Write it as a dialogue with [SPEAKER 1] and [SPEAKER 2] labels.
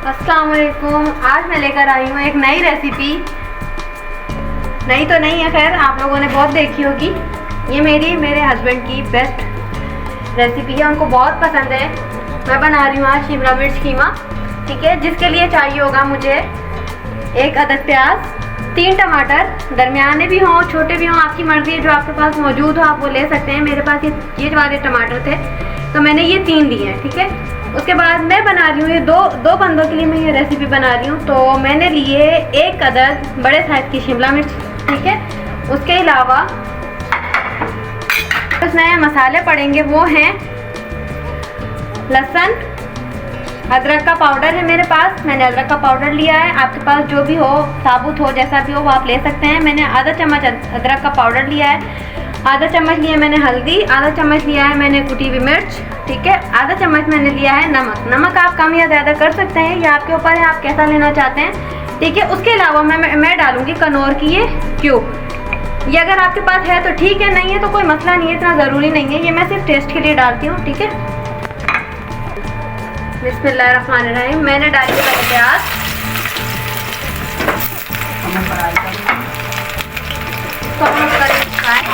[SPEAKER 1] अस्सलाम वालेकुम। आज मैं लेकर आई हूँ एक नई रेसिपी। नई तो नहीं है, खैर आप लोगों ने बहुत देखी होगी। ये मेरे हस्बैंड की बेस्ट रेसिपी है, उनको बहुत पसंद है। मैं बना रही हूँ आज शिमला मिर्च कीमा, ठीक है। जिसके लिए चाहिए होगा मुझे 1 अदद प्याज, 3 टमाटर, दरमियाने भी हों छोटे भी हों, आपकी मर्जी है। जो आपके पास मौजूद हो आप वो ले सकते हैं। मेरे पास ये वाले टमाटर थे तो मैंने ये 3 लिए हैं, ठीक है। उसके बाद मैं बना रही हूँ ये दो बंदों के लिए मैं ये रेसिपी बना रही हूँ। तो मैंने लिए 1 अदद बड़े साइज की शिमला मिर्च, ठीक है। उसके अलावा उसमें मसाले पड़ेंगे, वो हैं लहसुन, अदरक का पाउडर है मेरे पास, मैंने अदरक का पाउडर लिया है। आपके पास जो भी हो, साबुत हो, जैसा भी हो वो आप ले सकते हैं। मैंने आधा चम्मच अदरक का पाउडर लिया है, आधा चम्मच लिया मैंने हल्दी, आधा चम्मच लिया है मैंने कुटी हुई मिर्च, ठीक है। आधा चम्मच मैंने लिया है नमक। नमक आप कम या ज़्यादा कर सकते हैं, ये आपके ऊपर है आप कैसा लेना चाहते हैं, ठीक है। उसके अलावा मैं डालूंगी कनौर की ये क्यूब। ये अगर आपके पास है तो ठीक है, नहीं है तो कोई मसला नहीं है, इतना ज़रूरी नहीं है। ये मैं सिर्फ टेस्ट के लिए डालती हूँ, ठीक है। बिस्मिल्लाहिर्रहमानिर्रहीम। मैंने डाली है प्याज, तो हम